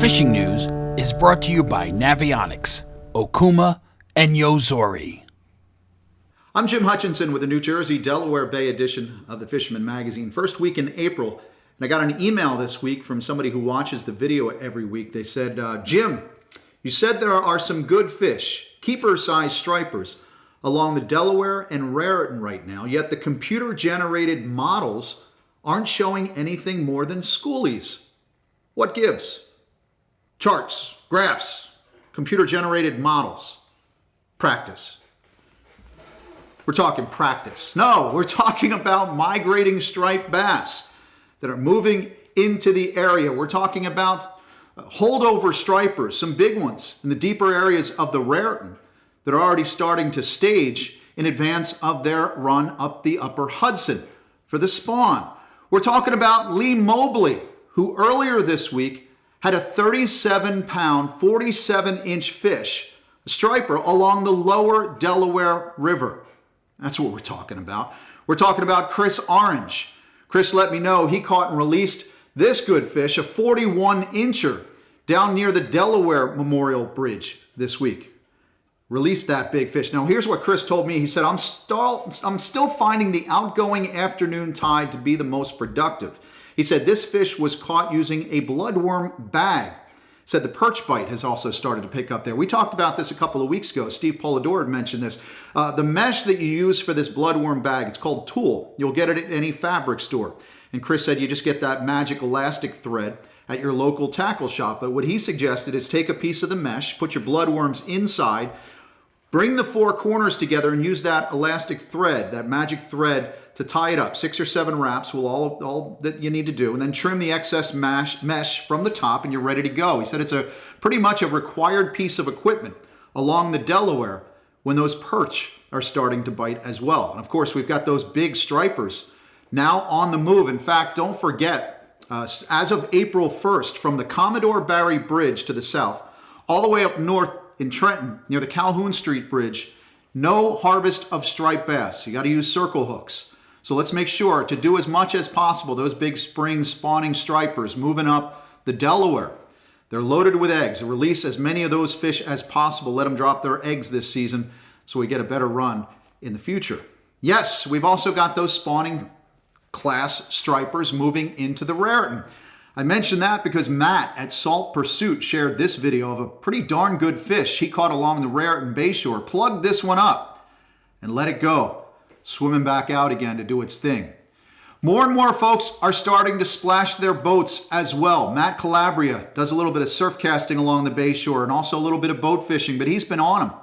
Fishing news is brought to you by Navionics, Okuma, and Yozori. I'm Jim Hutchinson with the New Jersey, Delaware Bay edition of the Fisherman magazine. First week in April, and I got an email this week from somebody who watches the video every week. They said, Jim, you said there are some good fish, keeper-sized stripers, along the Delaware and Raritan right now, yet the computer-generated models aren't showing anything more than schoolies. What gives? Charts, graphs, computer-generated models. Practice. We're talking practice. No, we're talking about migrating striped bass that are moving into the area. We're talking about holdover stripers, some big ones in the deeper areas of the Raritan that are already starting to stage in advance of their run up the upper Hudson for the spawn. We're talking about Lee Mobley, who earlier this week had a 37-pound, 47-inch fish, a striper, along the lower Delaware River. That's what we're talking about. We're talking about Chris Orange. Chris let me know he caught and released this good fish, a 41-incher, down near the Delaware Memorial Bridge this week. Released that big fish. Now, here's what Chris told me. He said, I'm still finding the outgoing afternoon tide to be the most productive. He said this fish was caught using a bloodworm bag. Said the perch bite has also started to pick up there. We talked about this a couple of weeks ago. Steve Polidor had mentioned this. The mesh that you use for this bloodworm bag, it's called tulle. You'll get it at any fabric store. And Chris said you just get that magic elastic thread at your local tackle shop. But what he suggested is take a piece of the mesh, put your bloodworms inside, bring the four corners together and use that elastic thread, that magic thread, to tie it up. 6 or 7 wraps will all that you need to do. And then trim the excess mesh from the top and you're ready to go. He said it's a pretty much a required piece of equipment along the Delaware when those perch are starting to bite as well. And of course, we've got those big stripers now on the move. In fact, don't forget, as of April 1st, from the Commodore Barry Bridge to the south, all the way up north in Trenton, near the Calhoun Street Bridge, no harvest of striped bass. You got to use circle hooks. So let's make sure to do as much as possible. Those big spring spawning stripers moving up the Delaware. They're loaded with eggs. Release as many of those fish as possible. Let them drop their eggs this season so we get a better run in the future. Yes, we've also got those spawning class stripers moving into the Raritan. I mentioned that because Matt at Salt Pursuit shared this video of a pretty darn good fish he caught along the Raritan Bayshore. Plugged this one up and let it go, swimming back out again to do its thing. More and more folks are starting to splash their boats as well. Matt Calabria does a little bit of surf casting along the Bayshore and also a little bit of boat fishing, but he's been on them.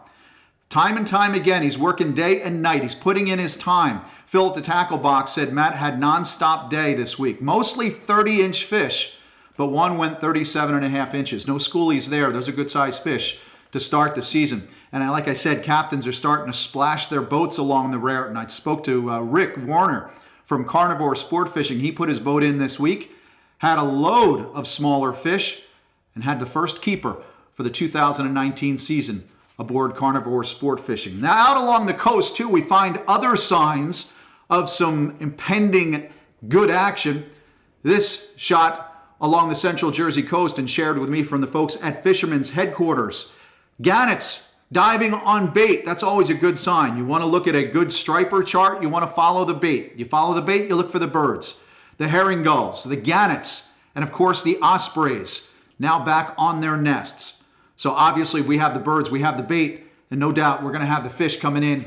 Time and time again, he's working day and night. He's putting in his time. Phil at the tackle box said Matt had nonstop day this week. Mostly 30-inch fish, but one went 37.5 inches. No schoolies there. Those are good-sized fish to start the season. And like I said, captains are starting to splash their boats along the Raritan. I spoke to Rick Warner from Carnivore Sport Fishing. He put his boat in this week, had a load of smaller fish, and had the first keeper for the 2019 season aboard Carnivore Sport Fishing. Now, out along the coast, too, we find other signs of some impending good action. This shot along the central Jersey coast and shared with me from the folks at Fisherman's headquarters. Gannets diving on bait. That's always a good sign. You want to look at a good striper chart. You want to follow the bait. You follow the bait, you look for the birds. The herring gulls, the gannets, and of course the ospreys now back on their nests. So obviously we have the birds, we have the bait, and no doubt we're going to have the fish coming in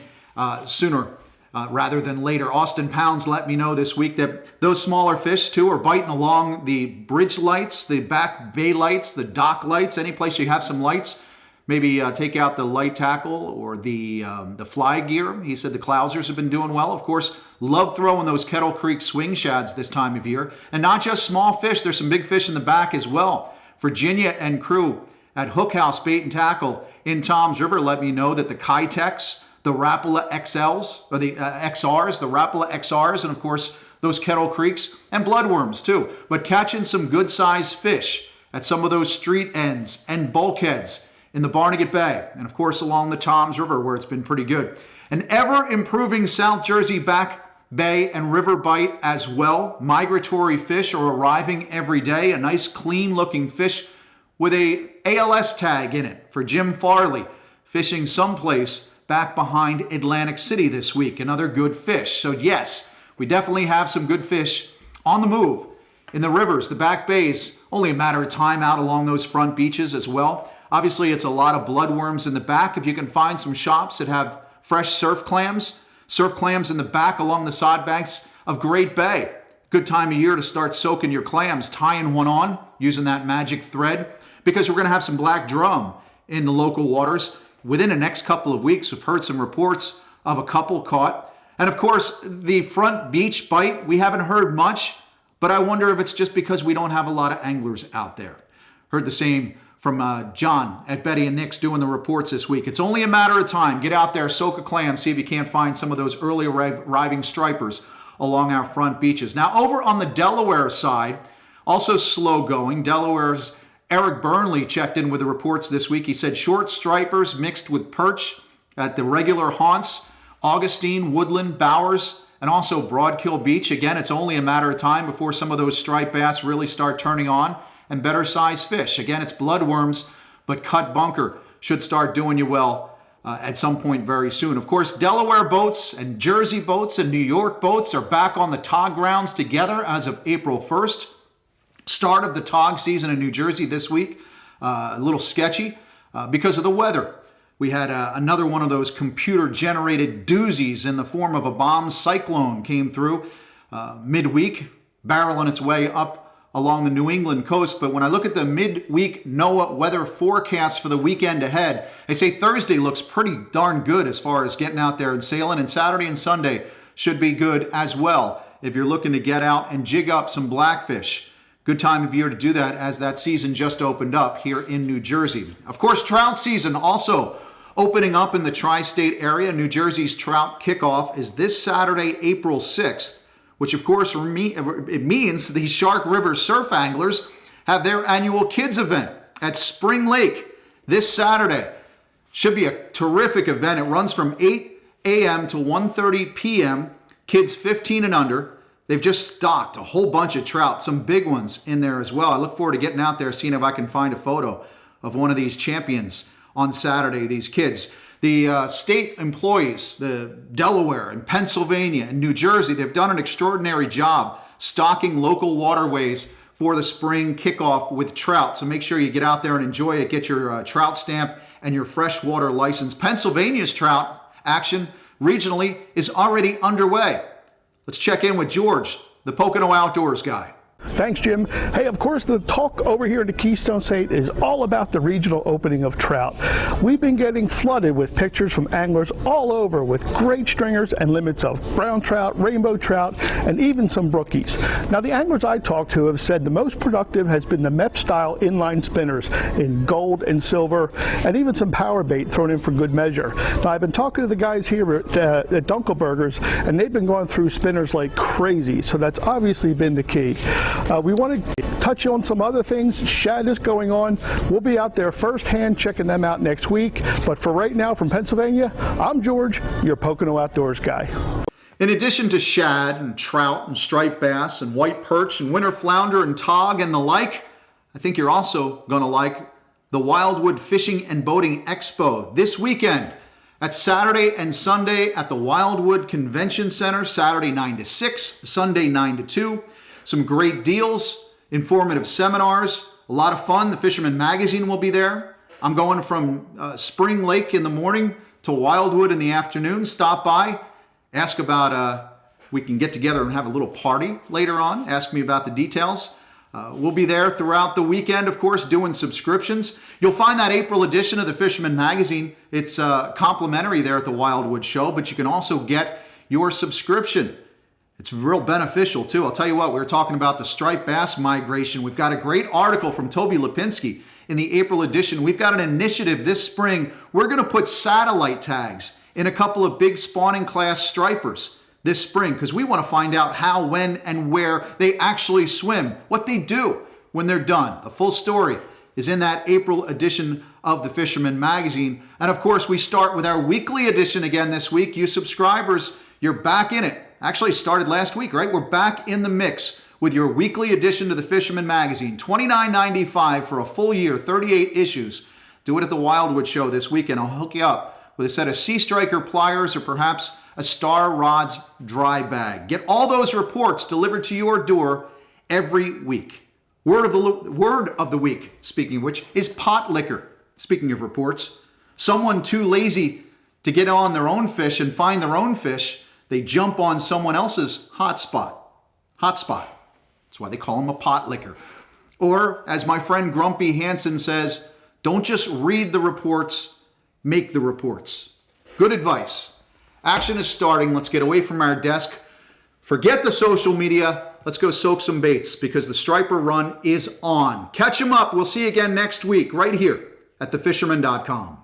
sooner rather than later. Austin Pounds let me know this week that those smaller fish too are biting along the bridge lights, the back bay lights, the dock lights, any place you have some lights. Maybe take out the light tackle or the fly gear. He said the Clousers have been doing well. Of course, love throwing those Kettle Creek swing shads this time of year. And not just small fish, there's some big fish in the back as well. Virginia and crew at Hook House Bait and Tackle in Toms River let me know that the Kitex, the Rapala XLs, or the XRs, the Rapala XRs, and of course those Kettle Creeks, and bloodworms too. But catching some good-sized fish at some of those street ends and bulkheads in the Barnegat Bay, and of course along the Toms River where it's been pretty good. An ever-improving South Jersey back bay and river bite as well. Migratory fish are arriving every day. A nice clean-looking fish with a ALS tag in it for Jim Farley, fishing someplace back behind Atlantic City this week. Another good fish. So yes, we definitely have some good fish on the move in the rivers, the back bays. Only a matter of time out along those front beaches as well. Obviously, it's a lot of bloodworms in the back. If you can find some shops that have fresh surf clams in the back along the sod banks of Great Bay. Good time of year to start soaking your clams, tying one on, using that magic thread, because we're going to have some black drum in the local waters within the next couple of weeks. We've heard some reports of a couple caught. And of course, the front beach bite, we haven't heard much, but I wonder if it's just because we don't have a lot of anglers out there. Heard the same from John at Betty and Nick's doing the reports this week. It's only a matter of time. Get out there, soak a clam, see if you can't find some of those early arriving stripers along our front beaches. Now, over on the Delaware side, also slow going. Delaware's Eric Burnley checked in with the reports this week. He said short stripers mixed with perch at the regular haunts, Augustine, Woodland, Bowers, and also Broadkill Beach. Again, it's only a matter of time before some of those striped bass really start turning on and better sized fish. Again, it's bloodworms, but cut bunker should start doing you well at some point very soon. Of course, Delaware boats and Jersey boats and New York boats are back on the tog grounds together as of April 1st. Start of the tog season in New Jersey this week. A little sketchy because of the weather. We had another one of those computer-generated doozies in the form of a bomb cyclone came through midweek, barreling its way up along the New England coast. But when I look at the midweek NOAA weather forecast for the weekend ahead, they say Thursday looks pretty darn good as far as getting out there and sailing, and Saturday and Sunday should be good as well if you're looking to get out and jig up some blackfish. Good time of year to do that as that season just opened up here in New Jersey. Of course, trout season also opening up in the tri-state area. New Jersey's Trout Kickoff is this Saturday, April 6th, which of course it means the Shark River surf anglers have their annual kids event at Spring Lake this Saturday. Should be a terrific event. It runs from 8 a.m. to 1:30 p.m. Kids 15 and under. They've just stocked a whole bunch of trout, some big ones in there as well. I look forward to getting out there, seeing if I can find a photo of one of these champions on Saturday, these kids. The state employees, the Delaware and Pennsylvania and New Jersey, they've done an extraordinary job stocking local waterways for the spring kickoff with trout. So make sure you get out there and enjoy it. Get your trout stamp and your freshwater license. Pennsylvania's trout action regionally is already underway. Let's check in with George, the Pocono Outdoors guy. Thanks, Jim. Hey, of course, the talk over here in the Keystone State is all about the regional opening of trout. We've been getting flooded with pictures from anglers all over with great stringers and limits of brown trout, rainbow trout, and even some brookies. Now, the anglers I talked to have said the most productive has been the MEP-style inline spinners in gold and silver, and even some power bait thrown in for good measure. Now, I've been talking to the guys here at Dunkelberger's, and they've been going through spinners like crazy, so that's obviously been the key. We want to touch on some other things. Shad is going on. We'll be out there firsthand checking them out next week. But for right now from Pennsylvania, I'm George, your Pocono Outdoors guy. In addition to shad and trout and striped bass and white perch and winter flounder and tog and the like, I think you're also going to like the Wildwood Fishing and Boating Expo this weekend. That's Saturday and Sunday at the Wildwood Convention Center, Saturday 9 to 6, Sunday 9 to 2. Some great deals, informative seminars, a lot of fun. The Fisherman magazine will be there. I'm going from Spring Lake in the morning to Wildwood in the afternoon. Stop by, ask about, we can get together and have a little party later on. Ask me about the details. We'll be there throughout the weekend, of course, doing subscriptions. You'll find that April edition of the Fisherman magazine. It's complimentary there at the Wildwood show, but you can also get your subscription. It's real beneficial, too. I'll tell you what, we were talking about the striped bass migration. We've got a great article from Toby Lipinski in the April edition. We've got an initiative this spring. We're going to put satellite tags in a couple of big spawning class stripers this spring because we want to find out how, when, and where they actually swim, what they do when they're done. The full story is in that April edition of the Fisherman magazine. And of course, we start with our weekly edition again this week. You subscribers, you're back in it. Actually started last week, right? We're back in the mix with your weekly edition to the Fisherman magazine. $29.95 for a full year, 38 issues. Do it at the Wildwood show this weekend. I'll hook you up with a set of Sea Striker pliers or perhaps a Star Rods dry bag. Get all those reports delivered to your door every week. Word of the week, speaking of which, is pot liquor. Speaking of reports, someone too lazy to get on their own fish and find their own fish, they jump on someone else's hotspot. Hotspot. That's why they call them a pot liquor. Or, as my friend Grumpy Hansen says, don't just read the reports, make the reports. Good advice. Action is starting. Let's get away from our desk. Forget the social media. Let's go soak some baits because the striper run is on. Catch them up. We'll see you again next week right here at thefisherman.com.